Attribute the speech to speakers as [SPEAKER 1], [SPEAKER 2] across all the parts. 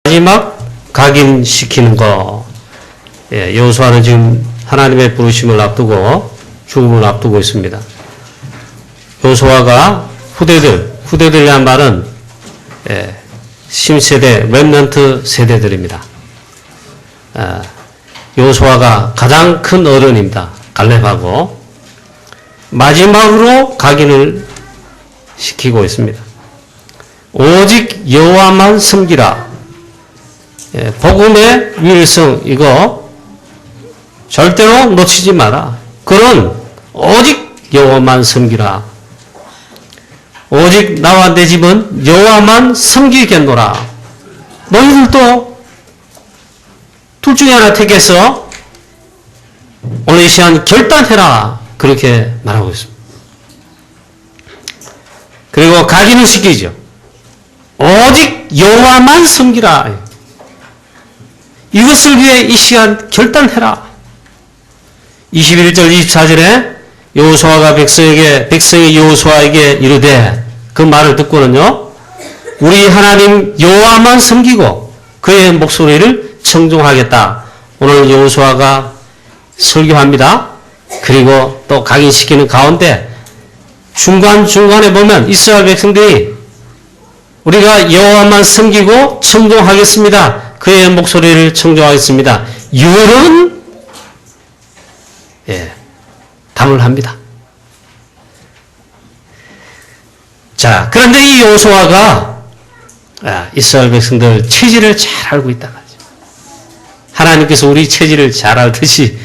[SPEAKER 1] 마지막 각인시키는 거. 예, 여호수아는 지금 하나님의 부르심을 앞두고 죽음을 앞두고 있습니다. 여호수아가 후대들이란 말은 심세대, 렘넌트 세대들입니다. 여호수아가 가장 큰 어른입니다. 갈렙하고 마지막으로 각인을 시키고 있습니다. 오직 여호와만 섬기라. 복음의 유일성 이거 절대로 놓치지 마라. 그런 오직 여호와만 섬기라. 오직 나와 내 집은 여호와만 섬기겠노라. 너희들도 둘 중에 하나 택해서 오늘 이 시간 결단해라. 그렇게 말하고 있습니다. 그리고 각인을 시키죠. 오직 여호와만 섬기라. 이것을 위해 이 시간 결단해라. 21절 24절에 여호수아가 백성이 여호수아에게 이르되 그 말을 듣고는요. 우리 하나님 여호와만 섬기고 그의 목소리를 청종하겠다. 오늘 여호수아가 설교합니다. 그리고 또 각인시키는 가운데 중간중간에 보면 이스라엘 백성들이 우리가 여호와만 섬기고 청종하겠습니다. 그의 목소리를 청종하겠습니다. 이유는 답을 합니다. 자, 그런데 이 여호수아가 이스라엘 백성들 체질을 잘 알고 있다. 하나님께서 우리 체질을 잘 알듯이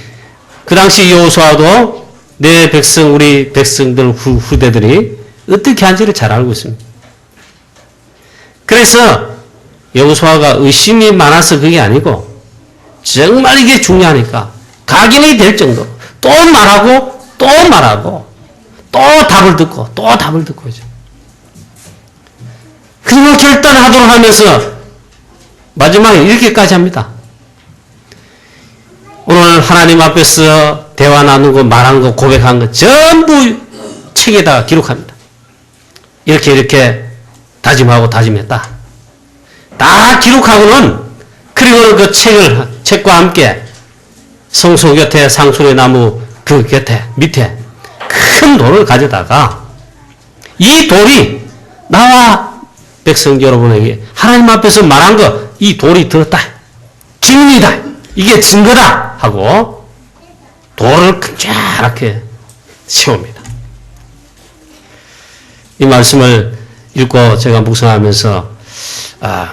[SPEAKER 1] 그 당시 여호수아도 내 백성, 우리 백성들 후대들이 어떻게 한지를 잘 알고 있습니다. 그래서 여호수아가 의심이 많아서 그게 아니고 정말 이게 중요하니까 각인이 될 정도로 또 말하고 또 말하고 또 답을 듣고 또 답을 듣고 이제 그리고 결단하도록 하면서 마지막에 이렇게까지 합니다. 오늘 하나님 앞에서 대화 나누고 말한 거 고백한 거 전부 책에다가 기록합니다. 이렇게 다짐하고 다짐했다. 다 기록하고는 그리고 그 책과 함께 성소 곁에 상수리 나무 그 곁에 밑에 큰 돌을 가져다가 이 돌이 나와 백성 여러분에게 하나님 앞에서 말한 거 이 돌이 들었다. 증인이다. 이게 증거다 하고 돌을 쫙렇게 세웁니다. 이 말씀을 읽고 제가 묵상하면서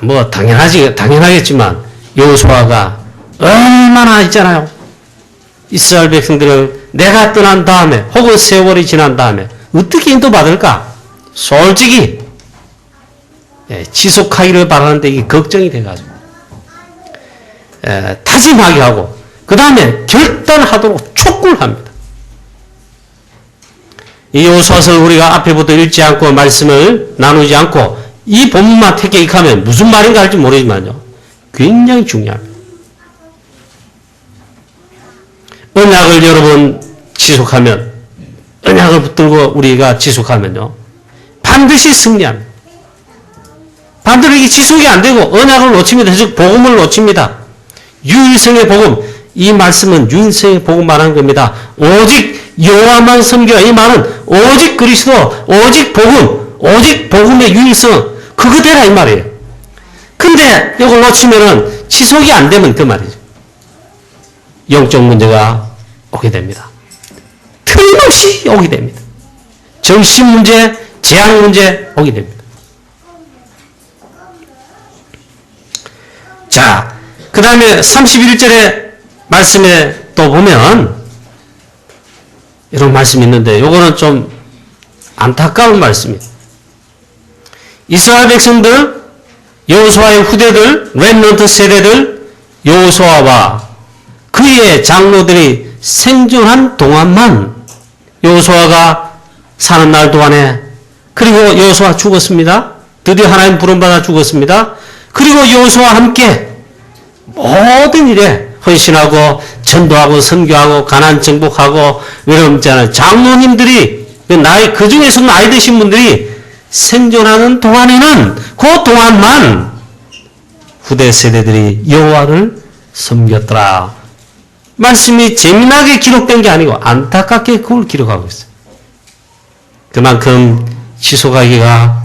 [SPEAKER 1] 뭐 당연하겠지만 여호수아가 얼마나 있잖아요. 이스라엘 백성들을 내가 떠난 다음에 혹은 세월이 지난 다음에 어떻게 인도받을까? 솔직히 지속하기를 바라는데 이게 걱정이 돼가지고 다짐하게 하고 그 다음에 결단하도록 촉구를 합니다. 이 여호수아서를 우리가 앞에부터 읽지 않고 말씀을 나누지 않고 이 본문만 택하면 무슨 말인가 할지 모르지만요. 굉장히 중요합니다. 언약을 여러분 지속하면 언약을 붙들고 우리가 지속하면요. 반드시 승리합니다. 반대로 이게 지속이 안 되고 언약을 놓칩니다. 즉 복음을 놓칩니다. 유일성의 복음, 이 말씀은 유일성의 복음 말하는 겁니다. 오직 여호와만 섬겨. 이 말은 오직 그리스도, 오직 복음, 오직 복음의 유일성 그거 되라 이 말이에요. 근데 이걸 놓치면은 지속이 안 되면 그 말이죠. 영적 문제가 오게 됩니다. 틀림없이 오게 됩니다. 정신 문제, 재앙 문제 오게 됩니다. 자, 그 다음에 31절의 말씀에 또 보면 이런 말씀이 있는데 요거는 좀 안타까운 말씀입니다. 이스라엘 백성들, 여호수아의 후대들, 렘넌트 세대들, 여호수아와 그의 장로들이 생존한 동안만 여호수아가 사는 날 동안에 그리고 여호수아 죽었습니다. 드디어 하나님 부름받아 죽었습니다. 그리고 여호수아와 함께 모든 일에 헌신하고 전도하고 선교하고 가나안 정복하고 여러분 있잖아요. 장로님들이 그 중에서 나이 드신 분들이 생존하는 동안에는 그 동안만 후대 세대들이 여호와를 섬겼더라. 말씀이 재미나게 기록된 게 아니고 안타깝게 그걸 기록하고 있어요. 그만큼 지속하기가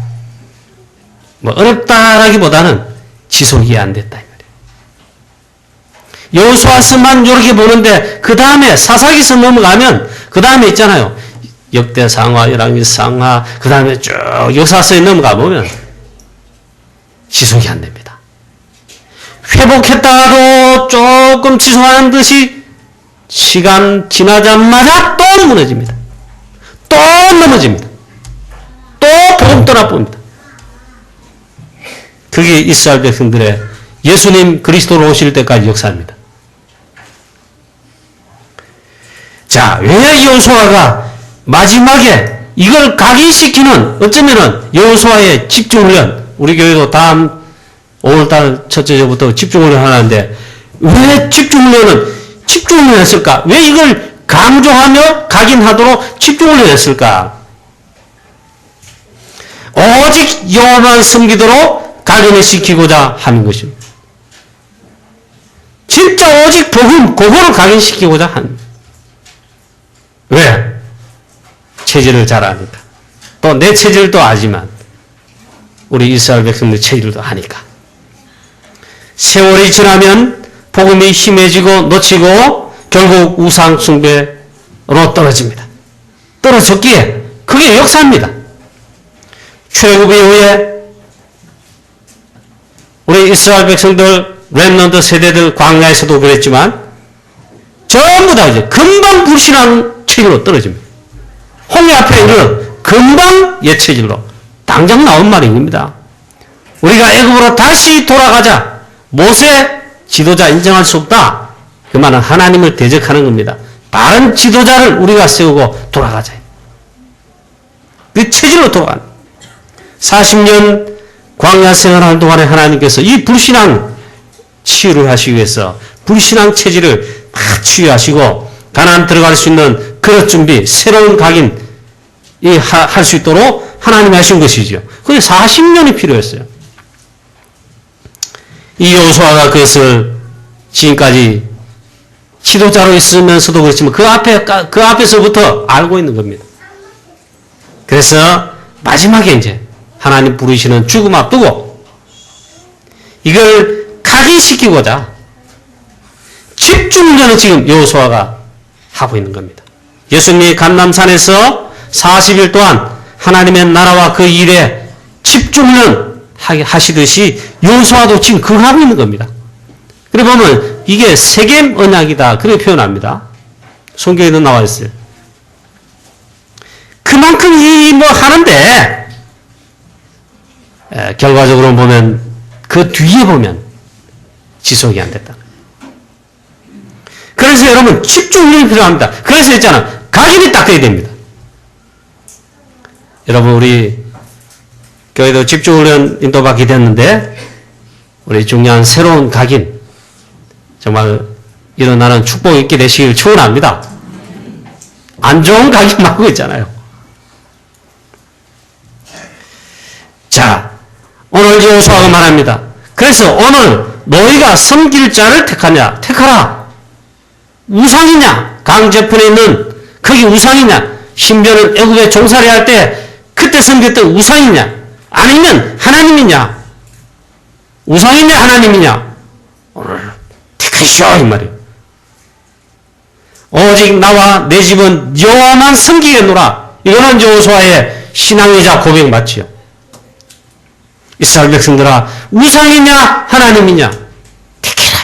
[SPEAKER 1] 어렵다라기보다는 지속이 안 됐다. 여호수아서만 이렇게 보는데 그 다음에 사사기서 넘어가면 그 다음에 있잖아요. 역대상하, 열왕기상하, 그 다음에 쭉 역사서에 넘어가 보면 지속이 안 됩니다. 회복했다가도 조금 지속하는 듯이 시간 지나자마자 또 무너집니다. 또 넘어집니다. 또 복음 떠나봅니다. 그게 이스라엘 백성들의 예수님 그리스도로 오실 때까지 역사입니다. 자, 왜 여호수아가 마지막에 이걸 각인시키는 어쩌면은 여호수아의 집중훈련, 우리 교회도 다음 5월달 첫째 주부터 집중훈련 하는데 왜 집중훈련 했을까? 왜 이걸 강조하며 각인하도록 집중훈련 했을까? 오직 여호와만 섬기도록 각인을 시키고자 하는 것입니다. 진짜 오직 복음, 그거를 각인시키고자 하는. 왜? 체질을 잘 아니까. 또 내 체질도 아지만 우리 이스라엘 백성들 체질도 아니까. 세월이 지나면 복음이 힘해지고 놓치고 결국 우상 숭배로 떨어집니다. 떨어졌기에 그게 역사입니다. 출애굽 이후에 우리 이스라엘 백성들 렘넌트 세대들 광야에서도 그랬지만 전부 다 이제 금방 불신한 체질로 떨어집니다. 홍해 앞에 이르러 금방 옛 체질로 당장 나온 말인 겁니다. 우리가 애굽으로 다시 돌아가자. 모세 지도자 인정할 수 없다. 그 말은 하나님을 대적하는 겁니다. 바른 지도자를 우리가 세우고 돌아가자. 그 체질로 돌아가는 40년 광야 생활하는 동안에 하나님께서 이 불신앙 치유를 하시기 위해서 불신앙 체질을 막 치유하시고 가나안 들어갈 수 있는 그릇 준비, 새로운 각인 할 수 있도록 하나님이 하신 것이죠. 그게 40년이 필요했어요. 이 여호수아가 그것을 지금까지 지도자로 있으면서도 그렇지만 그 앞에서부터 알고 있는 겁니다. 그래서 마지막에 이제 하나님 부르시는 죽음 앞두고 이걸 각인시키고자 집중훈련을 지금 여호수아가 하고 있는 겁니다. 예수님이 감람산에서 40일 동안 하나님의 나라와 그 일에 집중훈련 하시듯이 여호수아도 지금 그걸 하고 있는 겁니다. 그래 보면 이게 세겜 언약이다 그렇게 표현합니다. 성경에도 나와 있어요. 그만큼 하는데 결과적으로 보면 그 뒤에 보면 지속이 안 됐다. 그래서 여러분 집중력이 필요합니다. 그래서 있잖아 각인이 딱 돼야 됩니다. 여러분 우리 교회도 집중훈련 인도받게 됐는데 우리 중요한 새로운 각인 정말 일어나는 축복 있게 되시길 축원합니다. 안 좋은 각인 막고 있잖아요. 자 오늘 여호수아가 말합니다. 그래서 오늘 너희가 섬길 자를 택하라. 우상이냐? 강제편에 있는 거기 우상이냐? 신변은 애굽에 종살이 할 때 그때 섬겼던 우상이냐? 아니면 하나님이냐? 우상이냐 하나님이냐? 오늘 택하시오 이 말이에요. 오직 나와 내 집은 여호와만 섬기겠노라. 이거는 여호수아의 신앙이자 고백 맞지요. 이스라엘 백성들아 우상이냐 하나님이냐 택해라.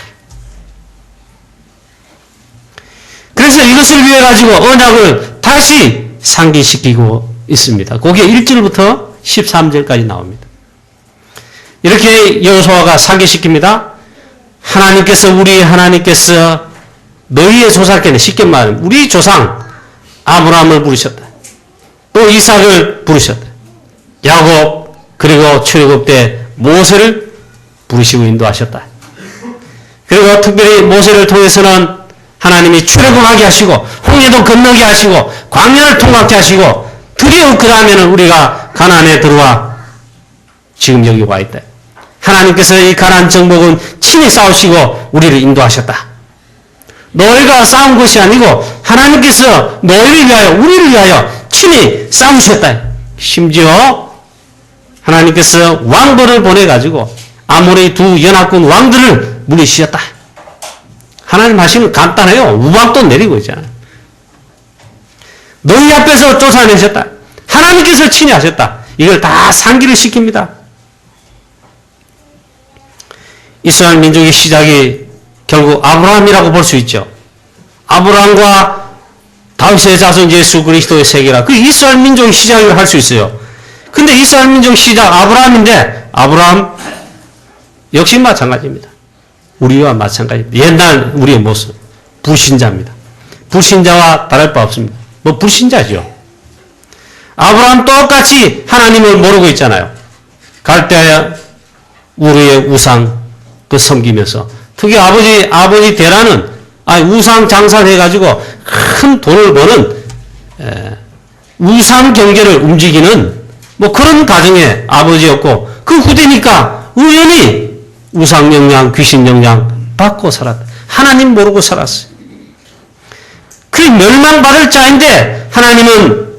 [SPEAKER 1] 그래서 이것을 위해 가지고 언약을 다시 상기시키고 있습니다. 거기에 1절부터 13절까지 나옵니다. 이렇게 여호수아가 상기시킵니다. 하나님께서 너희의 조상께는 쉽게 말하면 우리 조상 아브라함을 부르셨다. 또 이삭을 부르셨다. 야곱 그리고 출애굽 때 모세를 부르시고 인도하셨다. 그리고 특별히 모세를 통해서는 하나님이 출애굽하게 하시고 홍해도 건너게 하시고 광야를 통과하게 하시고 드디어 그 다음에는 우리가 가나안에 들어와 지금 여기 와 있다. 하나님께서 이 가나안 정복은 친히 싸우시고 우리를 인도하셨다. 너희가 싸운 것이 아니고 하나님께서 너희를 위하여 우리를 위하여 친히 싸우셨다. 심지어 하나님께서 왕벌을 보내가지고 아모리 두 연합군 왕들을 물리치셨다. 하나님 하시면 간단해요. 우박도 내리고 있잖아요. 너희 앞에서 쫓아내셨다. 하나님께서 친히 하셨다. 이걸 다 상기를 시킵니다. 이스라엘 민족의 시작이 결국 아브라함이라고 볼 수 있죠. 아브라함과 다윗의 자손 예수 그리스도의 세계라. 그 이스라엘 민족의 시작을 할 수 있어요. 근데 이스라엘 민족 시작 아브라함인데 아브라함 역시 마찬가지입니다. 우리와 마찬가지입니다. 옛날 우리의 모습. 불신자입니다. 불신자와 다를 바 없습니다. 뭐 불신자죠. 아브라함 똑같이 하나님을 모르고 있잖아요. 갈대아 우르의 우상 그 섬기면서 특히 아버지 데라는 우상 장사를 해가지고 큰 돈을 버는 우상 경제를 움직이는 뭐 그런 가정의 아버지였고 그 후대니까 우연히 우상 영향, 귀신 영향 받고 살았다. 하나님 모르고 살았어요. 그 멸망받을 자인데 하나님은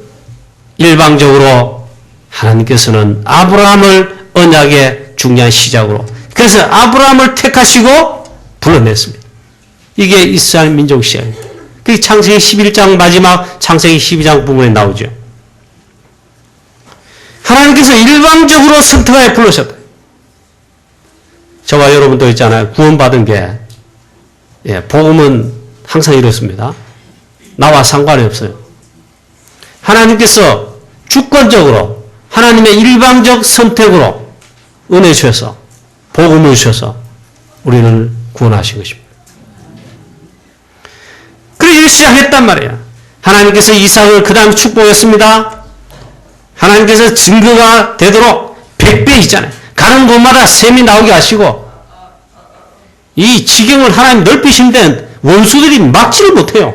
[SPEAKER 1] 일방적으로 하나님께서는 아브라함을 언약의 중요한 시작으로 그래서 아브라함을 택하시고 불러냈습니다. 이게 이스라엘 민족 시작입니다. 그게 창세기 11장 마지막 창세기 12장 부분에 나오죠. 하나님께서 일방적으로 선택하여 불러셨다. 저와 여러분도 있잖아요. 구원받은 게 복음은 항상 이렇습니다. 나와 상관이 없어요. 하나님께서 주권적으로 하나님의 일방적 선택으로 은혜 주셔서 복음을 주셔서 우리를 구원하신 것입니다. 그래서 시작했단 말이에요. 하나님께서 이삭을 그 다음에 축복했습니다. 하나님께서 증거가 되도록 100배 있잖아요. 가는 곳마다 샘이 나오게 하시고 이 지경을 하나님 넓히신데 원수들이 막지를 못해요.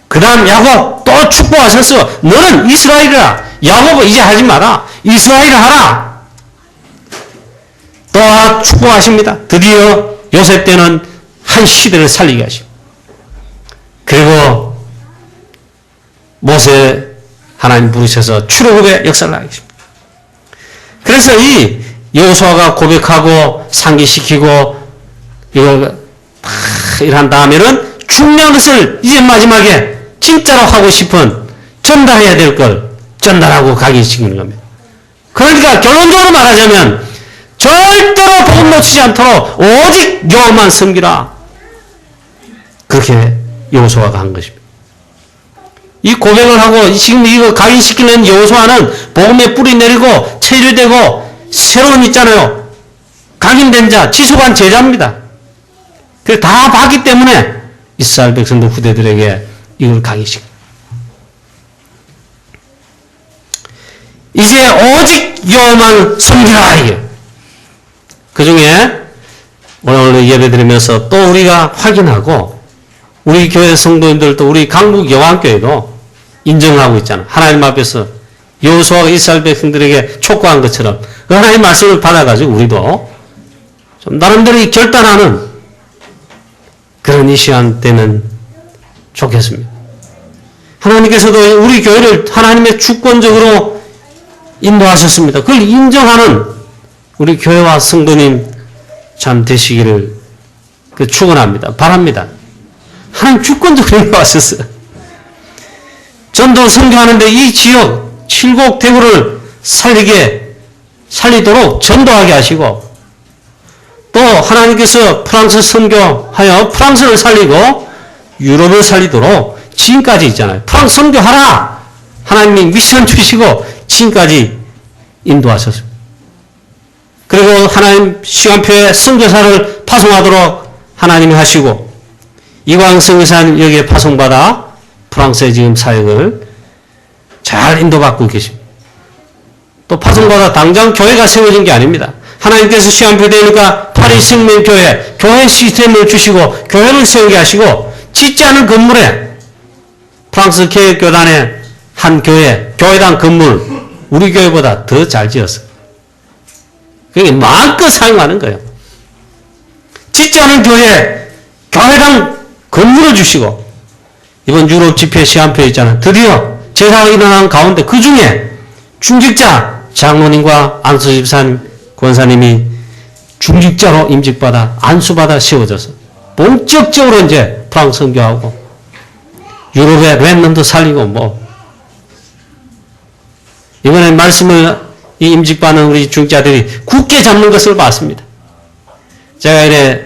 [SPEAKER 1] 그 다음 야곱 또 축복하셨어. 너는 이스라엘이라. 야곱은 이제 하지 마라. 이스라엘을 하라. 또 축복하십니다. 드디어 요셉 때는 한 시대를 살리게 하십니다. 그리고 모세 하나님 부르셔서 출애굽의 역사를 하게 하십니다. 그래서 이 여호수아가 고백하고 상기시키고 이걸 일한 다음에는 중요한 것을 이제 마지막에 진짜로 하고 싶은 전달해야 될 걸 전달하고 가기 시키는 겁니다. 그러니까 결론적으로 말하자면 절대로 복음 놓치지 않도록 오직 여호와만 섬기라. 그렇게 여호수아가 한 것입니다. 이 고백을 하고 지금 이거 각인시키는 여호수아는 복음에 뿌리 내리고 체류되고 새로운 있잖아요. 각인된 자, 지속한 제자입니다. 그래서 다 봤기 때문에 이스라엘 백성들 후대들에게 이걸 각인시킵니다. 이제 오직 여호와만 섬기라 이게. 그 중에 오늘 예배 드리면서 또 우리가 확인하고 우리 교회 성도님들도 우리 강북 영안교회도 인정하고 있잖아. 하나님 앞에서 여호수아가 이스라엘 백성들에게 촉구한 것처럼 그 하나님의 말씀을 받아가지고 우리도 좀 나름대로 결단하는 그런 이 시간 되면 좋겠습니다. 하나님께서도 우리 교회를 하나님의 주권적으로 인도하셨습니다. 그걸 인정하는 우리 교회와 성도님 참 되시기를 축원합니다. 바랍니다. 하나님 주권적으로 인도하셨어요. 전도 선교하는데 이 지역 칠곡 대구를 살리도록 전도하게 하시고 또 하나님께서 프랑스 선교하여 프랑스를 살리고 유럽을 살리도록 지금까지 있잖아요. 프랑스 선교하라. 하나님이 미션 주시고 지금까지 인도하셨습니다. 그리고 하나님 시간표에 선교사를 파송하도록 하나님이 하시고 이광 선교사는 여기에 파송받아 프랑스의 지금 사역을 잘 인도받고 계십니다. 또 파송받아 당장 교회가 세워진 게 아닙니다. 하나님께서 시간표 되니까 파리 생명교회 교회 시스템을 주시고 교회를 세우게 하시고 짓지 않은 건물에 프랑스 개혁교단의 한 교회당 건물 우리 교회보다 더 잘 지었어요. 그게 마음껏 사용하는 거예요. 짓지 않은 교회당 건물을 주시고, 이번 유럽 집회 시한표 있잖아요. 드디어 제사가 일어난 가운데 그 중에 중직자 장로님과 안수 집사님, 권사님이 중직자로 임직받아 안수받아 세워져서 본격적으로 이제 프랑스 선교하고 유럽의 렘넌트 살리고 이번에 말씀을 이 임직받는 우리 중직자들이 굳게 잡는 것을 봤습니다. 제가 이래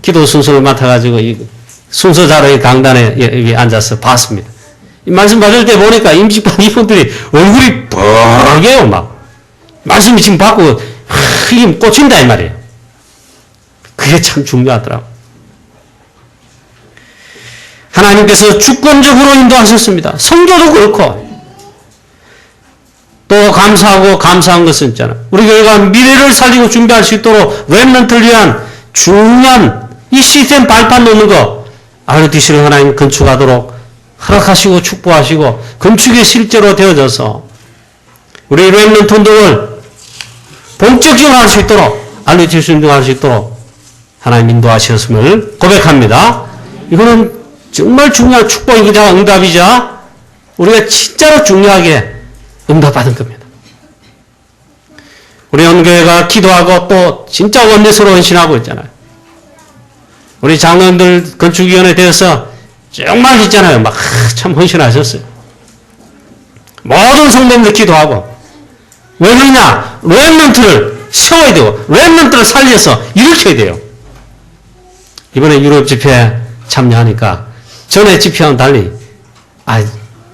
[SPEAKER 1] 기도 순서를 맡아가지고 이 순서 자료의 강단에 여기 앉아서 봤습니다. 이 말씀 받을 때 보니까 임직받은 이분들이 얼굴이 뻘개요, 막. 말씀이 지금 받고, 힘 꽂힌다, 이 말이에요. 그게 참 중요하더라고요. 하나님께서 주권적으로 인도하셨습니다. 성교도 그렇고, 또 감사한 것은 있잖아요. 우리 교회가 미래를 살리고 준비할 수 있도록 렘넌트를 위한 중요한 이 시스템 발판 놓는 거, RUTC를 하나님 건축하도록 허락하시고 축복하시고 건축이 실제로 되어져서 우리 렘넌트 운동을 본격적으로 할 수 있도록 RUTC 운동할 수 있도록 하나님 인도하셨음을 고백합니다. 이거는 정말 중요한 축복이자 응답이자 우리가 진짜로 중요하게 응답받은 겁니다. 우리 연교회가 기도하고 또 진짜 원내스로 헌신하고 있잖아요. 우리 장로님들 건축위원회에 대해서 정말 있잖아요. 막 참 헌신하셨어요. 모든 성도님들 기도하고. 왜 그러냐? 렘넌트를 세워야 되고 렘넌트를 살려서 일으켜야 돼요. 이번에 유럽 집회에 참여하니까 전에 집회와는 달리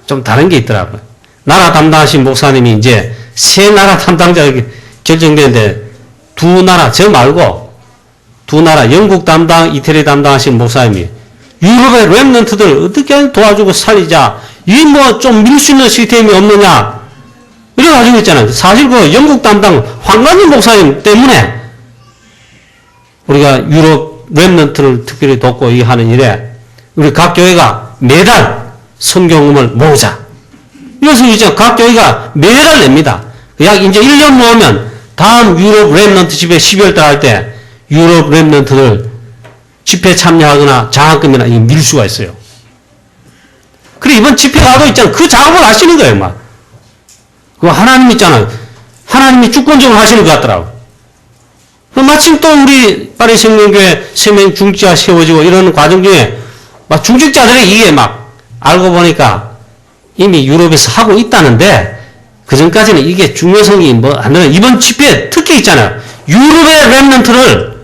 [SPEAKER 1] 좀 다른 게 있더라고요. 나라 담당하신 목사님이 이제 세 나라 담당자가 결정되는데 두 나라, 저 말고 두 나라, 영국 담당, 이태리 담당하신 목사님이 유럽의 렘넌트들 어떻게 도와주고 살리자. 이 좀 밀 수 있는 시스템이 없느냐. 이래가지고 있잖아요. 사실 그 영국 담당 황관진 목사님 때문에 우리가 유럽 렘넌트를 특별히 돕고 하는 일에 우리 각 교회가 매달 선교금을 모으자. 이래서 이제 각 교회가 매달 냅니다. 약 이제 1년 모으면 다음 유럽 렘넌트 집회 12월 달 할 때 유럽 렘넌트들 집회 참여하거나 장학금이나 밀 수가 있어요. 그래 이번 집회 가도 있잖아요. 그 작업을 하시는 거예요, 막. 그 하나님 있잖아요. 하나님이 주권적으로 하시는 것 같더라고. 마침 또 우리 파리 생명교회 세명 중직자 세워지고 이러는 과정 중에 막 중직자들이 이게 막 알고 보니까 이미 유럽에서 하고 있다는데 그 전까지는 이게 중요성이 안 되는 이번 집회 특히 있잖아요. 유럽의 렘넌트를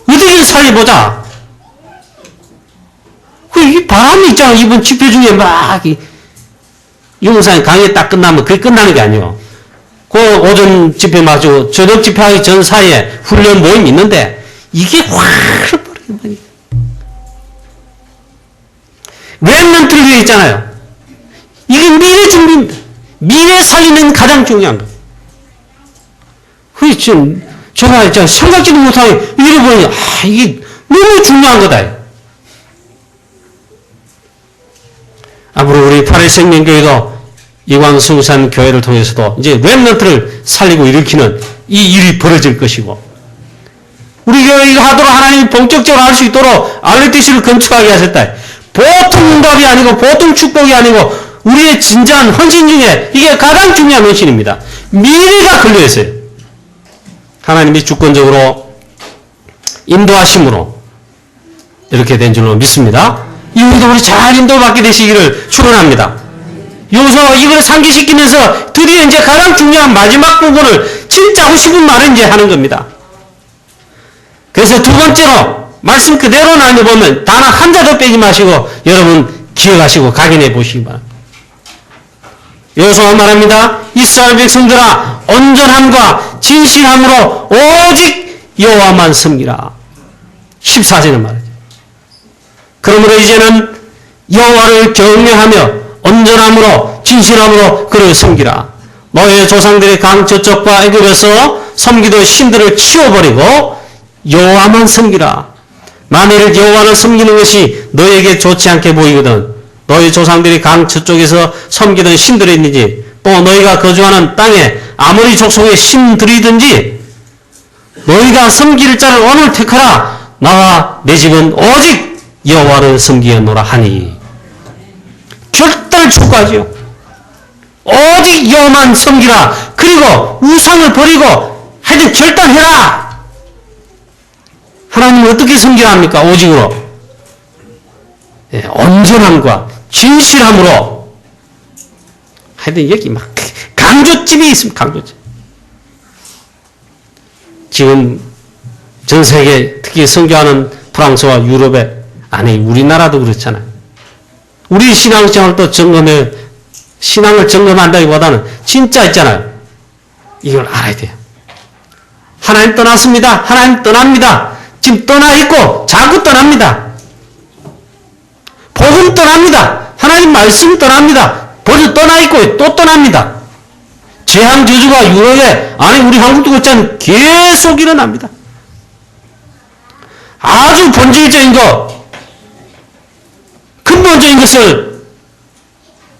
[SPEAKER 1] 어떻게 살려보자. 이 바람이 있잖아. 이번 집회 중에 막, 유목사님 강의 딱 끝나면 그게 끝나는 게 아니에요. 그 오전 집회 마치고 저녁 집회하기 전 사이에 훈련 모임이 있는데, 이게 확 버리는 렘넌트를 위해 있잖아요. 이게 미래 준비입니다. 미래 살리는 가장 중요한 거. 그게 지금, 제가 있잖아요. 생각지도 못하게 이래 보니, 이게 너무 중요한 거다. 앞으로 우리 파리생명교회도 이광승산 교회를 통해서도 이제 렘넌트를 살리고 일으키는 이 일이 벌어질 것이고 우리 교회가 하도록 하나님이 본격적으로 할 수 있도록 RUTC를 건축하게 하셨다. 보통 응답이 아니고 보통 축복이 아니고 우리의 진지한 헌신 중에 이게 가장 중요한 헌신입니다. 미래가 걸려있어요. 하나님이 주권적으로 인도하심으로 이렇게 된 줄로 믿습니다. 이후에도 우리 잘 인도받게 되시기를 축원합니다. 여기서 이걸 상기시키면서 드디어 이제 가장 중요한 마지막 부분을 진짜 하고 싶은 말을 이제 하는 겁니다. 그래서 두 번째로 말씀 그대로 나눠보면 단어 한 자도 빼지 마시고 여러분 기억하시고 각인해 보시기 바랍니다. 여호수아가 말합니다. 이스라엘 백성들아 온전함과 진실함으로 오직 여호와만 섬기라. 14절에 말이죠. 그러므로 이제는 여호와를 경외하며 온전함으로 진실함으로 그를 섬기라. 너의 조상들의 강 저쪽과 애굽에서 섬기던 신들을 치워버리고 여호와만 섬기라. 만일 여호와를 섬기는 것이 너에게 좋지 않게 보이거든 너희 조상들이 강 저쪽에서 섬기던 신들이 있는지 또 너희가 거주하는 땅에 아무리 족속의 신들이든지 너희가 섬길 자를 오늘 택하라. 나와 내 집은 오직 여호와를 섬기겠노라 하니. 결단을 촉구하지요. 오직 여호와만 섬기라. 그리고 우상을 버리고 하여튼 결단해라. 하나님은 어떻게 섬겨야 합니까? 오직으로. 예, 온전함과 진실함으로. 하여튼 여기 막 강조점이 있습니다. 강조점. 지금 전 세계 특히 선교하는 프랑스와 유럽에 아니 우리나라도 그렇잖아요. 우리 신앙생활을 또 신앙을 점검한다기보다는 진짜 있잖아요. 이걸 알아야 돼요. 하나님 떠났습니다. 하나님 떠납니다. 지금 떠나 있고 자꾸 떠납니다. 복음 떠납니다. 하나님 말씀 떠납니다. 벌써 떠나 있고 또 떠납니다. 재앙 저주가 유럽에 아니 우리 한국도 그렇잖아요. 계속 일어납니다. 아주 본질적인 것, 근본적인 것을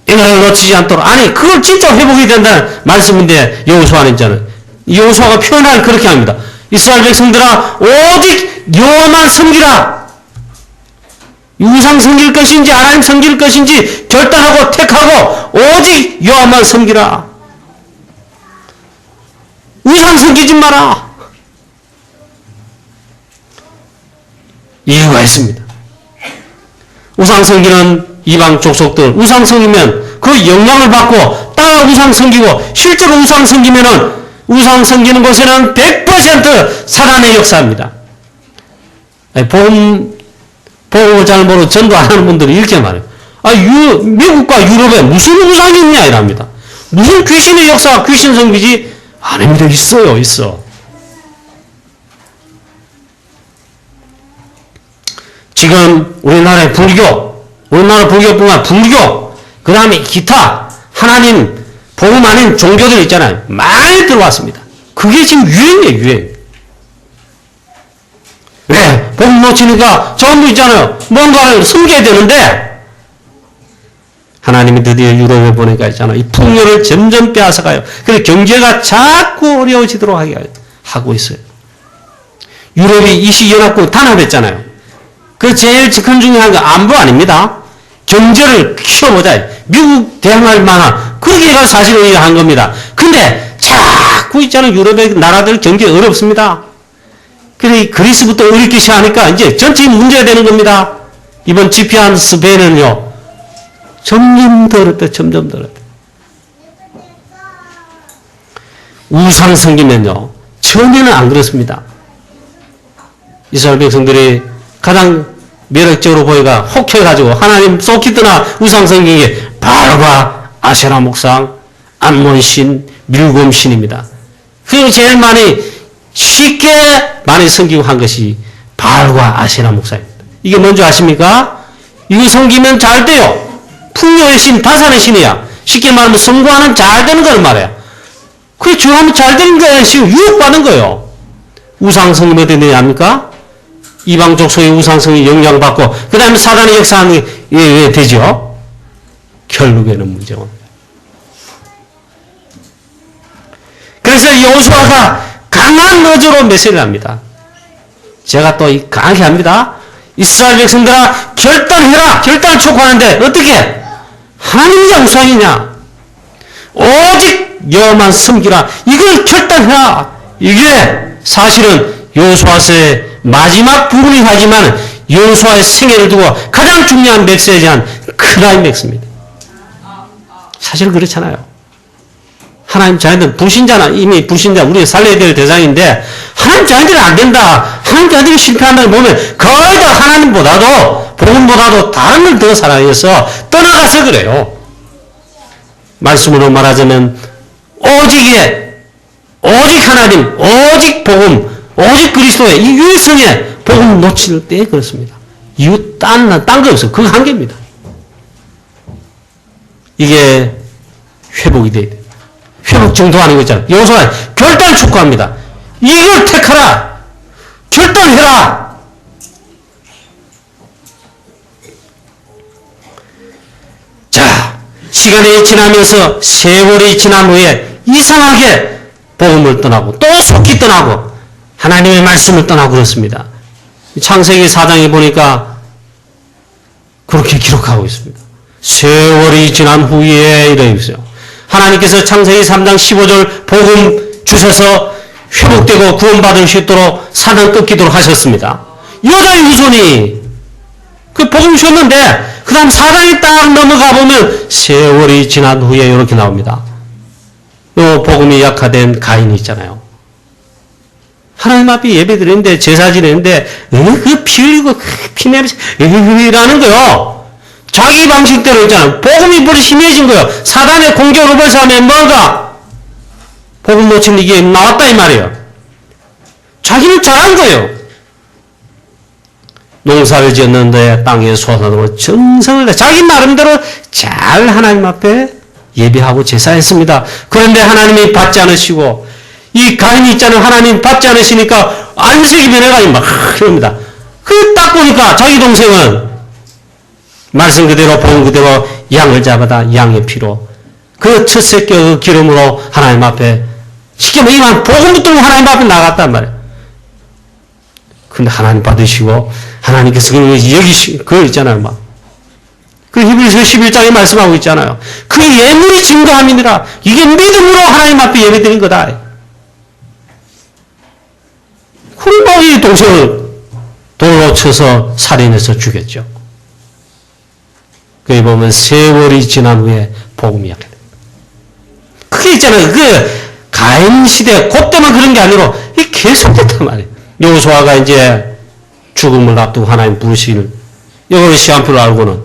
[SPEAKER 1] 이걸 놓치지 않도록 아니 그걸 진짜 회복이 된다는 말씀인데 여호수아는 있잖아요. 여호수아가 표현을 그렇게 합니다. 이스라엘 백성들아 오직 여호와만 섬기라. 우상 섬길 것인지 하나님 섬길 것인지 결단하고 택하고 오직 여호와만 섬기라. 우상 섬기지 마라. 이유가 있습니다. 우상 섬기는 이방 족속들 우상 섬기면 그 영향을 받고 따라 우상 섬기고 실제로 우상 섬기면은 우상 섬기는 곳에는 100% 사단의 역사입니다. 복음을 잘 모르고 전도 안 하는 분들이 이렇게 말해요. 미국과 유럽에 무슨 우상이 있냐 이랍니다. 무슨 귀신의 역사, 귀신 섬기지? 아닙니다. 있어요. 있어. 지금 우리나라의 우리나라 불교뿐만 불교, 그 다음에 기타, 하나님, 복음 아닌 종교들 있잖아요. 많이 들어왔습니다. 그게 지금 유행이에요, 유행. 왜? 복음 놓치니까 전부 있잖아요. 뭔가를 숨겨야 되는데, 하나님이 드디어 유럽에 보내니까 있잖아요. 이 풍요를 점점 빼앗아가요. 그래서 경제가 자꾸 어려워지도록 하고 있어요. 유럽이 이시연합국 단합했잖아요. 그 제일 큰 중요한 건 안보 아닙니다. 경제를 키워보자. 미국 대항할 만한 그게가 사실은 한 겁니다. 근데 자꾸 있잖아요. 유럽의 나라들 경제 어렵습니다. 그래 그리스부터 어렵기 시작하니까 이제 전체 문제가 되는 겁니다. 이번 집회한 스페인은요. 점점 더 어렵다. 점점 더 어렵다. 우상 섬기면요. 전에는 안 그렇습니다. 이스라엘 백성들이 가장 매력적으로 보이가 혹해가지고 하나님 속히 떠나 우상 섬기기 바알과 아세라 목상, 암몬신, 밀곰신입니다. 그리고 제일 쉽게 많이 섬기고 한 것이 바알과 아세라 목상입니다. 이게 뭔지 아십니까? 이거 섬기면 잘 돼요. 풍요의 신, 다산의 신이야. 쉽게 말하면 성공하는 잘 되는 걸 말해요. 그게 주하면 잘 되는 거야. 지금 유혹받는 거예요. 우상 섬기면 어떻게 되냐합니까? 이방 족속의 우상성이 영향받고 그 다음에 사단의 역사하는 게 되죠. 결국에는 문제가 옵니다. 그래서 여호수아가 강한 어조로 메시지를 합니다. 제가 또 강하게 합니다. 이스라엘 백성들아 결단해라. 결단을 촉구하는데 어떻게? 하나님이냐 우상이냐? 오직 여호와만 섬기라. 이걸 결단해라. 이게 사실은 여호수아서의 마지막 부분이긴 하지만 여호수아의 생애를 두고 가장 중요한 메시지한 클라이맥스입니다. 사실 그렇잖아요. 하나님 자녀들 불신자나 이미 불신자 우리 살려야 될 대상인데 하나님 자녀들이 안 된다. 하나님 자녀들이 실패한다는 걸 보면 거의 다 하나님보다도 복음보다도 다른 걸 더 사랑해서 떠나가서 그래요. 말씀으로 말하자면 오직 하나님, 오직 복음, 오직 그리스도의 이 유일성에 복음 놓칠 때 그렇습니다. 이유 딴 거 없어요. 그거 한 개입니다. 이게 회복이 돼야 돼요. 회복 정도하는 거 있잖아요. 여호수아 결단 촉구합니다. 이걸 택하라. 결단해라. 자, 시간이 지나면서 세월이 지난 후에 이상하게 복음을 떠나고 또 속기 떠나고 하나님의 말씀을 떠나고 그렇습니다. 창세기 4장에 보니까 그렇게 기록하고 있습니다. 세월이 지난 후에 이래 있어요. 하나님께서 창세기 3장 15절 복음 주셔서 회복되고 구원받을 수 있도록 산을 끊기도록 하셨습니다. 여자의 후손이 그 복음 주셨는데 그 다음 4장이 딱 넘어가 보면 세월이 지난 후에 이렇게 나옵니다. 요 복음이 약화된 가인이 있잖아요. 하나님 앞에 예배 드리는데 제사 지내는데 그 피 흘리고 피 냄새 라는 거요. 자기 방식대로 있잖아요. 복음이 불이 심해진 거예요. 사단의 공격을 벌써하면 뭔가 복음 놓친 이게 나왔다 이 말이에요. 자기는 잘한 거예요. 농사를 지었는데 땅에 솟아나고 정성을 내 자기 나름대로 잘 하나님 앞에 예배하고 제사했습니다. 그런데 하나님이 받지 않으시고 이 가인이 있잖아요. 하나님 받지 않으시니까 안색이 변해가지고 막 이럽니다. 그 딱 보니까 자기 동생은 말씀 그대로 본 그대로 양을 잡아다 양의 피로 그 첫 새끼 그 기름으로 하나님 앞에 쉽게 말하면 복음 붙들고 하나님 앞에 나갔단 말이에요. 근데 하나님 받으시고 하나님께서 그거 있잖아요. 막. 그 히브리서 11장에 말씀하고 있잖아요. 그 예물이 증거함이니라. 이게 믿음으로 하나님 앞에 예배드린 거다. 그리고 이 동생을 돌로 쳐서 살인해서 죽였죠. 거기 보면 세월이 지난 후에 복음이 약해요. 그게 있잖아요. 그 가인 시대 그때만 그런 게 아니라 이게 계속됐단 말이에요. 여호수아가 이제 죽음을 앞두고 하나님 부르시기를 여기 시간표를 알고는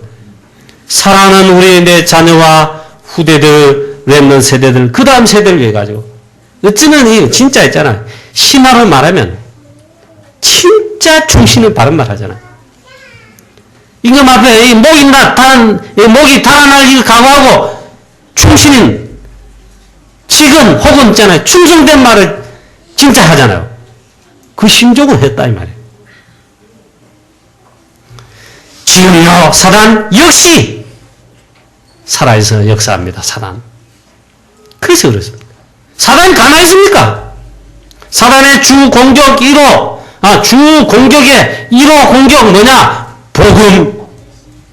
[SPEAKER 1] 사랑하는 우리 내 자녀와 후대들 렘넌트 세대들 그 다음 세대를 위해 가지고 어쩌면 이 진짜 있잖아요. 신화로 말하면 진짜 충신을 바른 말 하잖아요. 임금 앞에 목이 달아날 이거 각오하고 충신인 지금 혹은 있잖아요. 충성된 말을 진짜 하잖아요. 그 심정은 했다 이 말이에요. 지금요 사단 역시 살아있어 역사합니다. 사단. 그래서 그렇습니다. 사단이 가만히 있습니까? 사단의 주 공격의 1호 공격 뭐냐? 복음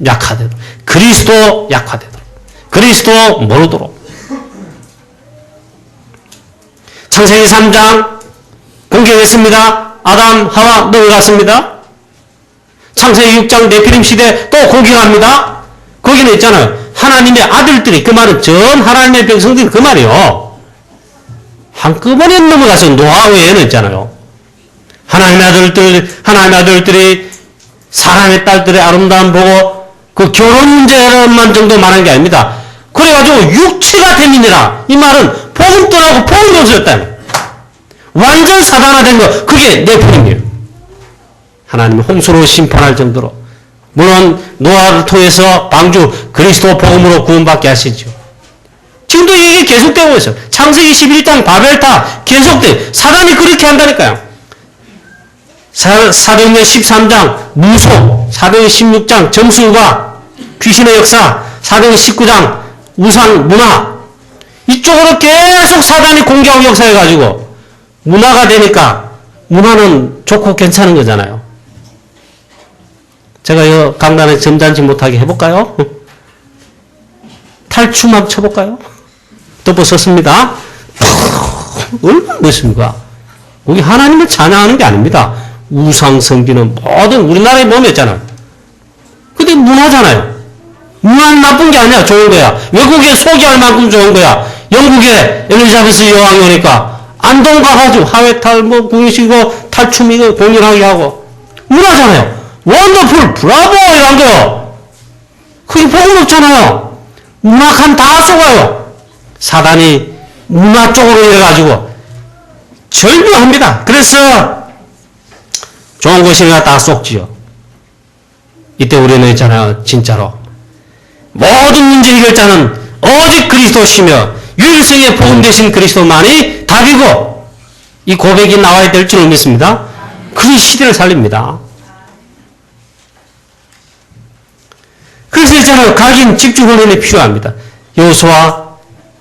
[SPEAKER 1] 약화되도록 그리스도 약화되도록 그리스도 모르도록 창세기 3장 공격했습니다. 아담 하와 넘어갔습니다. 창세기 6장 네피림 시대 또 공격합니다. 거기는 있잖아요. 하나님의 아들들이 그 말은 전 하나님의 백성들이 그 말이요. 한꺼번에 넘어가서 노아후에는 있잖아요. 하나님의 아들들이 사람의 딸들의 아름다움 보고 그 결혼 문제만 정도 말한 게 아닙니다. 그래가지고 육체가 됨이니라. 이 말은 복음 떠나고 복음이 없어졌다. 완전 사단화된 거 그게 네피림이에요. 하나님이 홍수로 심판할 정도로 물론 노아를 통해서 방주 그리스도 복음으로 구원받게 하시죠. 지금도 이게 계속되고 있어요. 창세기 11장 바벨탑 계속돼. 사단이 그렇게 한다니까요. 사도행전 13장 무속, 사도행전 16장 점술과 귀신의 역사, 사도행전 19장 우상 문화 이쪽으로 계속 사단이 공격하고 역사해가지고 문화가 되니까 문화는 좋고 괜찮은 거잖아요. 제가 이 강단에 점잖지 못하게 해볼까요? 탈춤 한번 쳐볼까요? 덮어섰습니다. 얼마나 멋있습니까? 거기 하나님을 찬양하는 게 아닙니다. 우상 성기는 모든 우리나라에 보면 있잖아요. 근데 문화잖아요. 문화는 나쁜 게 아니야. 좋은 거야. 외국에 소개할 만큼 좋은 거야. 영국에 엘리자베스 여왕이 오니까 안동 가가지고 하회탈 공연시키고 탈춤이고 공연하게 하고 문화잖아요. 원더풀 브라보 이런 거요. 그게 복음 없잖아요. 문화칸 다 쏘가요. 사단이 문화 쪽으로 해가지고 절묘합니다. 그래서 좋은 것이니까 다 쏙지요. 이때 우리는 있잖아요. 진짜로 모든 문제 해결자는 오직 그리스도시며 유일성의 복음 되신 그리스도만이 답이고 이 고백이 나와야 될 줄 믿습니다. 그 시대를 살립니다. 그래서 있잖아요. 각인 집중훈련이 필요합니다. 여호수아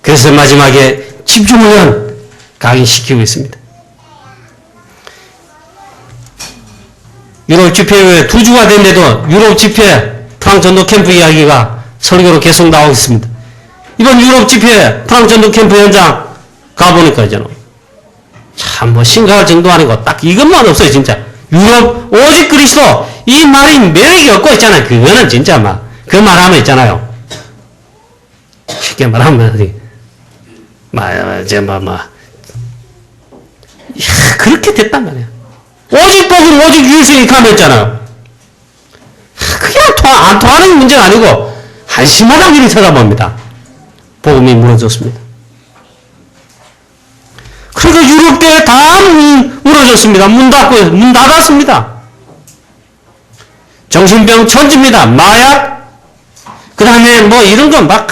[SPEAKER 1] 그래서 마지막에 집중훈련 각인시키고 있습니다. 유럽 집회 후에 2주가 됐는데도 유럽 집회 프랑스 전도 캠프 이야기가 설교로 계속 나오고 있습니다. 이번 유럽 집회 프랑스 전도 캠프 현장 가보니까 이제는 참 뭐 심각할 정도 아니고 딱 이것만 없어요 진짜. 유럽 오직 그리스도 이 말이 매력이 없고 있잖아요. 그거는 진짜 막 그 말하면 있잖아요. 쉽게 말하면 그렇게 됐단 말이야. 오직 복음 오직 유일성이 가면했잖아요. 그냥 안 통하는 문제가 아니고 한심하다고 이렇게 쳐다봅니다. 복음이 무너졌습니다. 그러니까 유럽교회 다 무너졌습니다. 문 닫았습니다. 정신병 천지입니다. 마약, 그 다음에 뭐 이런 거 막.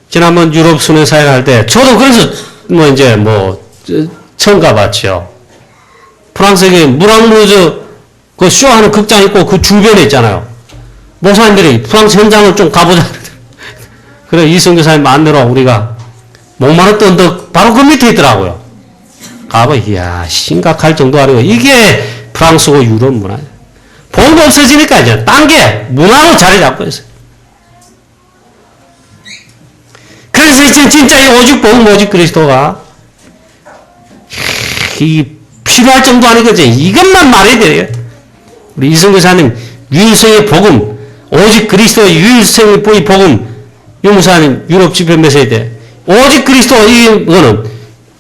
[SPEAKER 1] 지난번 유럽 순회사회 할 때, 저도 그래서 처음 가봤죠. 프랑스에 무랑루즈 그 쇼하는 극장 있고 그 주변에 있잖아요. 목사님들이 프랑스 현장을 좀 가보자. 그래, 이성교사님 안내로 우리가 목마르던 언덕 바로 그 밑에 있더라고요. 가봐, 이야, 심각할 정도 아니고, 이게 프랑스고 유럽 문화예요. 복음 없어지니까 이제 딴 게 문화로 자리 잡고 있어요. 그래서 이제 진짜 이 오직 복음, 오직 그리스도가 이 필요할 정도 아니고 이제 이것만 말해야 돼요. 우리 이성교사님 유일성의 복음, 오직 그리스도의 유일성의 복음, 유무사님 유럽 집회 메시지 때 오직 그리스도 이거는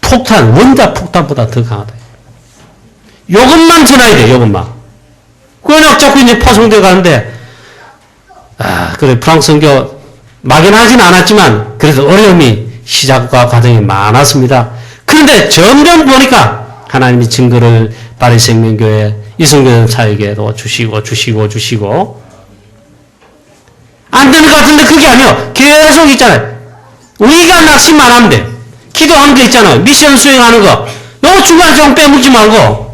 [SPEAKER 1] 폭탄, 원자 폭탄보다 더 강하다. 요것만 전해야 돼, 요것만. 그냥 자꾸 이제 파송되어 가는데, 그래, 프랑스 선교 막연하진 않았지만, 그래도 어려움이 시작과 과정이 많았습니다. 그런데 점점 보니까, 하나님이 증거를 바리 생명교회, 이성교회 사역에도 주시고, 안 되는 것 같은데 그게 아니요. 계속 있잖아요. 우리가 낙심만 하면 돼. 기도하는 거 있잖아요. 미션 수행하는 거. 요거 중간에 좀 빼먹지 말고,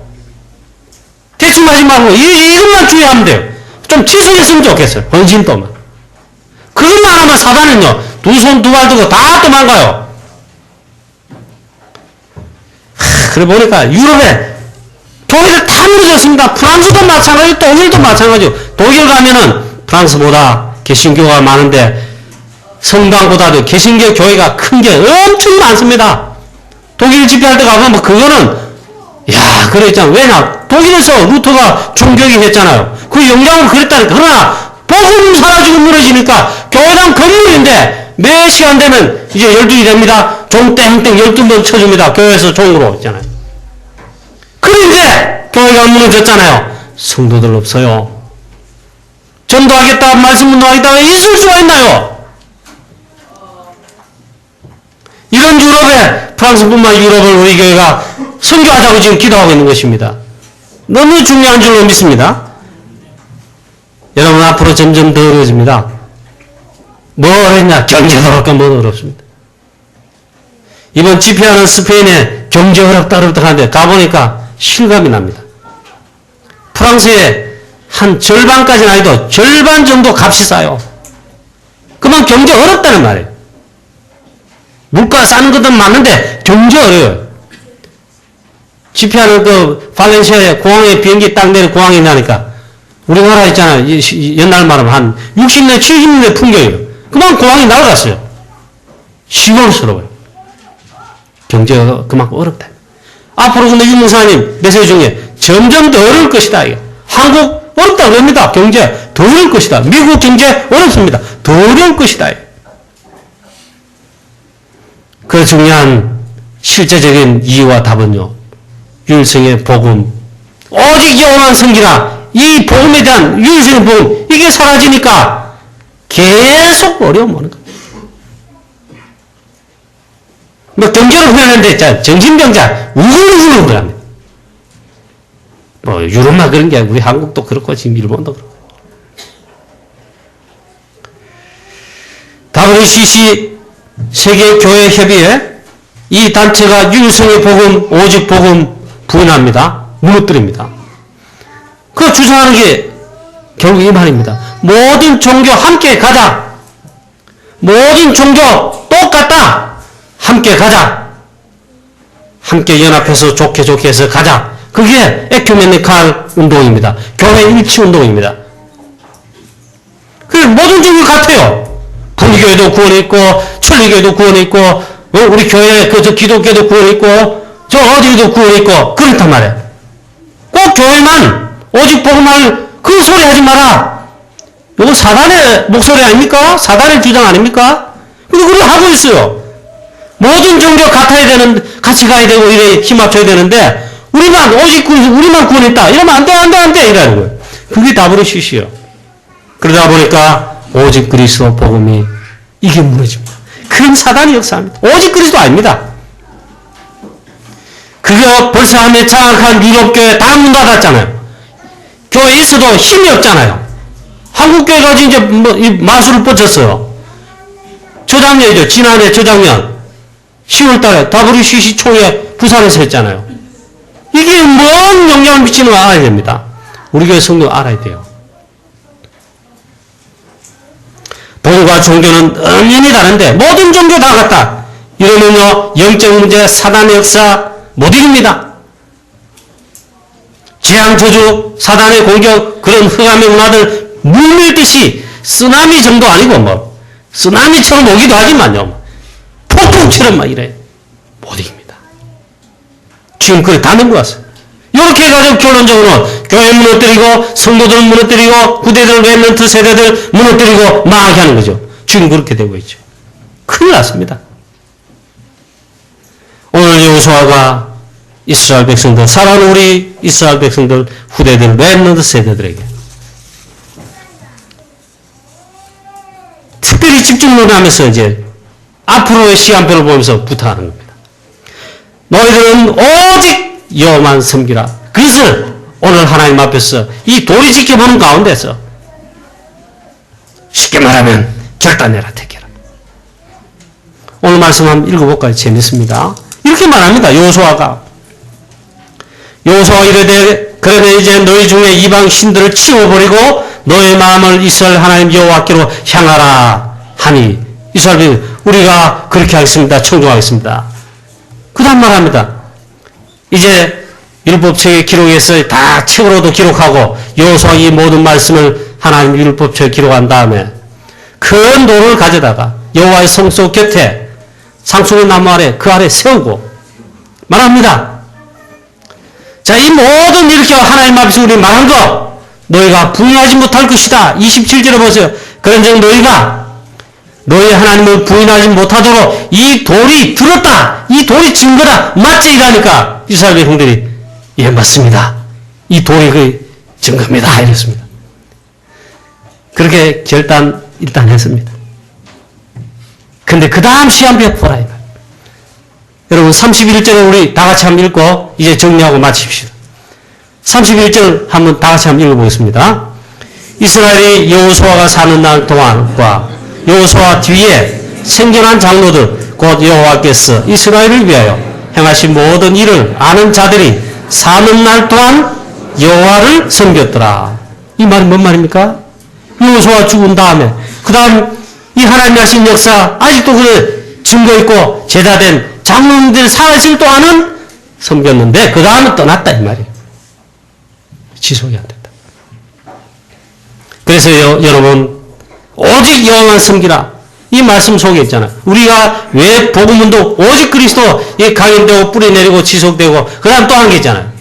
[SPEAKER 1] 대충 하지 말고, 이것만 주의하면 돼요. 좀 지속했으면 좋겠어요. 헌신도만. 그것만 하면 사단은요, 2손 2발 두고 다 도망가요. 그래 보니까 유럽에 교회들 다 무너졌습니다. 프랑스도 마찬가지고, 독일도 마찬가지고, 독일 가면은 프랑스보다 개신교가 많은데, 성당보다도 개신교 교회가 큰 게 엄청 많습니다. 독일 집회할 때 가보면 그거는 그래 있잖아. 왜냐? 독일에서 루터가 종교기 했잖아요. 그 영향을 그랬다니까. 그러나 복음 사라지고 무너지니까 교회당 건물인데 몇 시간 되면 이제 12시 됩니다. 종 땡땡 12번 쳐줍니다. 교회에서 종으로 있잖아요. 그런데 교회가 무너졌잖아요. 성도들 없어요. 전도하겠다, 말씀 운동하겠다 있을 수가 있나요? 이런 유럽에, 프랑스뿐만 유럽을 우리 교회가 선교하자고 지금 기도하고 있는 것입니다. 너무 중요한 줄로 믿습니다. 여러분 앞으로 점점 더 어려워집니다. 뭘 했냐? 경제도 어렵고 뭐도 어렵습니다. 이번 집회하는 스페인에 경제 어렵다 하는데 가보니까 실감이 납니다. 프랑스에 한 절반까지는 아니도 절반 정도 값이 싸요. 그만 경제 어렵다는 말이에요. 물가 싸는 것은 맞는데 경제 어려워요. 집회하는 그 발렌시아에 공항에 비행기 딱 내려 공항에 나니까 우리나라 있잖아요. 옛날 말하면 한 60년, 70년대 풍경이에요. 그만 공항이 날아갔어요. 시골스러워요. 경제가 그만큼 어렵다. 앞으로 근데 유 목사님 메시지 중에 점점 더 어려울 것이다. 한국 어렵다 그럽니다. 경제 더 어려울 것이다. 미국 경제 어렵습니다. 더 어려울 것이다. 그 중요한 실제적인 이유와 답은요. 유일성의 복음, 오직 영원한 성기나 이 복음에 대한 유일성의 복음, 이게 사라지니까 계속 어려움 오는 거예요. 뭐 경제로 표현하는데 정신병자 우글우글 합니다. 뭐 유럽만 그런 게 아니고 우리 한국도 그렇고 지금 일본도 그렇고. WCC 세계교회협의회 이 단체가 유일성의 복음, 오직 복음 부인합니다. 무너뜨립니다. 그 주장하는 게 결국 이 말입니다. 모든 종교 함께 가자. 모든 종교 똑같다. 함께 가자. 함께 연합해서 좋게 해서 가자. 그게 에큐메니칼 운동입니다. 교회 일치 운동입니다. 그 모든 종교 같아요. 불교에도 구원이 있고, 천리교에도 구원이 있고, 우리 교회 저 기독교에도 구원이 있고, 저 어디에도 구원이 있고, 그렇단 말이에요. 꼭 교회만 오직 복음을 그 소리 하지 마라. 이거 사단의 목소리 아닙니까? 사단의 주장 아닙니까? 근데 그걸 하고 있어요. 모든 종교 같이 가야 되고 이래 힘 합쳐야 되는데 우리만 구원했다. 이러면 안 돼 이라는 거예요. 그게 다버릇이시요. 그러다 보니까 오직 그리스도 복음이 이게 무너집니다. 그럼 사단이 역사합니다. 오직 그리스도 아닙니다. 그거 벌써 하면 장악한 유럽교회 다 문 닫았잖아요. 교회에 있어도 힘이 없잖아요. 한국교회가 이제 이 마술을 뻗쳤어요. 저작년이죠. 지난해 저작년 10월달에 WCC 총회 부산에서 했잖아요. 이게 뭔 영향을 미치는 거 알아야 됩니다. 우리 교회 성도 알아야 돼요. 복음과 종교는 엄연히 다른데 모든 종교 다 같다. 이러면요 영적 문제, 사단의 역사 못 이깁니다. 재앙, 저주, 사단의 공격, 그런 흑암의 문화들 물밀듯이 쓰나미 정도 아니고 뭐 쓰나미처럼 오기도 하지만요 폭풍처럼 막 이래 못 이깁니다. 지금 그래 다 넘어왔어요. 이렇게 해가지고 결론적으로는 교회 무너뜨리고 성도들 무너뜨리고 후대들 랩런트 세대들 무너뜨리고 망하게 하는 거죠. 지금 그렇게 되고 있죠. 큰일 났습니다. 오늘 여호수아가 이스라엘 백성들, 사랑하는 우리 이스라엘 백성들, 후대들, 랩런트 세대들에게 특별히 집중론하면서 이제 앞으로의 시간표를 보면서 부탁하는 겁니다. 너희들은 오직 여호와만 섬기라. 그것을 오늘 하나님 앞에서 이 도리 지켜보는 가운데서 쉽게 말하면 결단해라, 택해라. 오늘 말씀 한번 읽어볼까요? 재밌습니다. 이렇게 말합니다. 여호수아가 이르되 그러면 이제 너희 중에 이방 신들을 치워버리고 너의 마음을 이스라엘 하나님 여호와께로 향하라 하니 이스라엘 우리가 그렇게 하겠습니다. 청종하겠습니다. 그 다음 말합니다. 이제 율법책에 기록해서 다 책으로도 기록하고 여호수아 이 모든 말씀을 하나님 율법책에 기록한 다음에 큰 돌을 가져다가 여호와의 성소 곁에 상수리 나무 아래 그 아래 세우고 말합니다. 자, 이 모든 이렇게 하나님 앞에서 우리 말한 거 너희가 부인하지 못할 것이다. 27절에 보세요. 그런즉 너희가 너희 하나님을 부인하지 못하도록 이 돌이 들었다. 이 돌이 증거다. 맞지? 이라니까 이스라엘 백성들이 예 맞습니다. 이 돌이 그 증거입니다. 이랬습니다. 그렇게 일단 했습니다. 근데 그 다음 시한부에 보라. 여러분 31절을 우리 다 같이 한번 읽고 이제 정리하고 마칩시다. 31절 한번 다 같이 한번 읽어보겠습니다. 이스라엘이 여호수아가 사는 날 동안과 여호수아 뒤에 생겨난 장로들 곧 여호와께서 이스라엘을 위하여 행하신 모든 일을 아는 자들이 사는 날 동안 여호와를 섬겼더라. 이 말은 뭔 말입니까? 여호수아 죽은 다음에 그 다음 이 하나님이 하신 역사 아직도 그 증거 있고 제자된 장로님들 살아있을 동안은 섬겼는데 그 다음은 떠났다 이 말이에요. 지속이 안 된다. 그래서 여러분 오직 여호와만 섬기라 이 말씀 속에 있잖아요. 우리가 왜 복음운동 오직 그리스도 강인되고 뿌리내리고 지속되고 그 다음 또 한 게 있잖아요.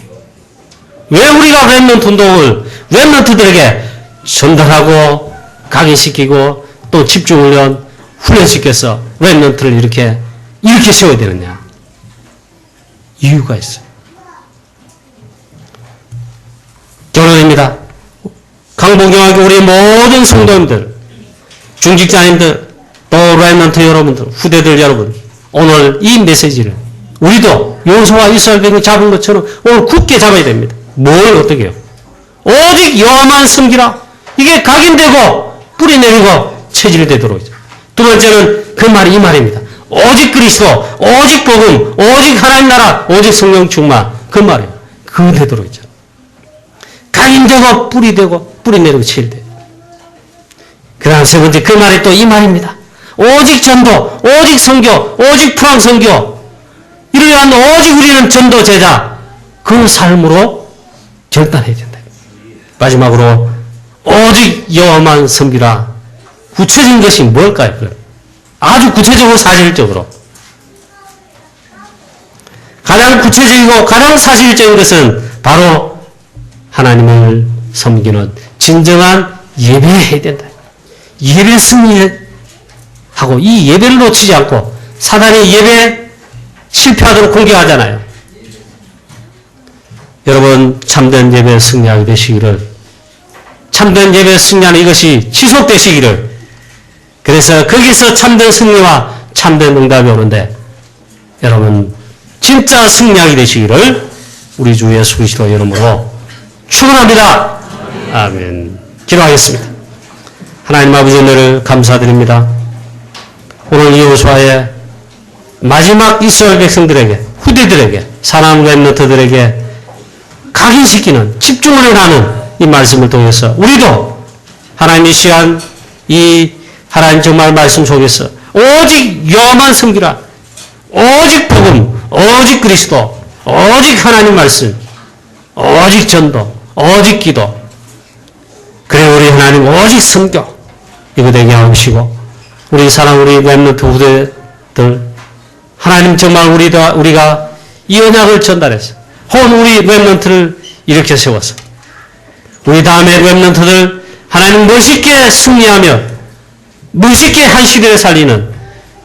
[SPEAKER 1] 왜 우리가 렘넌트 운동을 렘넌트들에게 전달하고 각인시키고 또 집중훈련 훈련시켜서 렘넌트를 이렇게 세워야 되느냐. 이유가 있어요. 결론입니다. 강복용하게 우리 모든 성도님들, 중직자님들, 또 렘넌트 여러분들, 후대들 여러분, 오늘 이 메시지를 우리도 여호수아 이스라엘 백성 잡은 것처럼 오늘 굳게 잡아야 됩니다. 뭘 어떻게 해요? 오직 여호와만 섬기라. 이게 각인되고 뿌리내리고 체질이 되도록. 두 번째는 그 말이 이 말입니다. 오직 그리스도, 오직 복음, 오직 하나님 나라, 오직 성령 충만. 그 말이에요. 그거 되도록 있잖아요. 각인되고 뿌리되고 뿌리내리고 체질되고. 그 다음 세 번째 그 말이 또 이 말입니다. 오직 전도, 오직 선교, 오직 풀황 선교. 이러한 오직 우리는 전도 제자. 그 삶으로 결단해야 된다. 마지막으로 오직 여호와만 섬기라. 구체적인 것이 뭘까요? 아주 구체적으로 사실적으로. 가장 구체적이고 가장 사실적인 것은 바로 하나님을 섬기는 진정한 예배해야 된다. 예배 승리하고 이 예배를 놓치지 않고 사단이 예배 실패하도록 공격하잖아요. 여러분 참된 예배 승리하게 되시기를, 참된 예배 승리하는 이것이 지속되시기를, 그래서 거기서 참된 승리와 참된 응답이 오는데 여러분 진짜 승리하게 되시기를 우리 주 예수 그리스도 이름으로 축원합니다. 아멘. 기도하겠습니다. 하나님 아버지 은혜를 감사드립니다. 오늘 여호수아의 마지막 이스라엘 백성들에게, 후대들에게, 사람 렘넌트들에게 각인시키는, 집중을 하는 이 말씀을 통해서 우리도 하나님 이 시간 이 하나님 정말 말씀 속에서 오직 여호와만 섬기라, 오직 복음, 오직 그리스도, 오직 하나님 말씀, 오직 전도, 오직 기도, 그래 우리 하나님 오직 성교 이거 되게 하시고 우리 사랑 우리 렘넌트 후대들 하나님 정말 우리가 이 언약을 전달해서 혼 우리 렘넌트를 이렇게 세워서 우리 다음에 렘넌트들 하나님 멋있게 승리하며 멋있게 한 시대를 살리는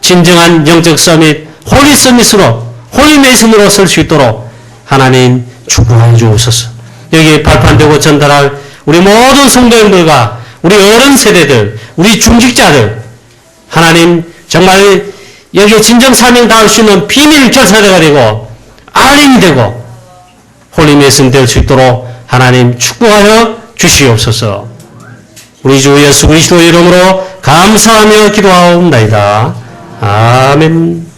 [SPEAKER 1] 진정한 영적 서밋, 홀리 서밋으로, 홀리 메이슨으로 설 수 있도록 하나님 축복해 주옵소서. 여기 발판되고 전달할 우리 모든 성도님들과 우리 어른 세대들, 우리 중직자들, 하나님 정말 여기에 진정 사명 다할 수 있는 비밀 결사대가 되고 알림이 되고 홀리 메이슨 될 수 있도록 하나님 축복하여 주시옵소서. 우리 주 예수 그리스도 이름으로 감사하며 기도하옵나이다. 아멘.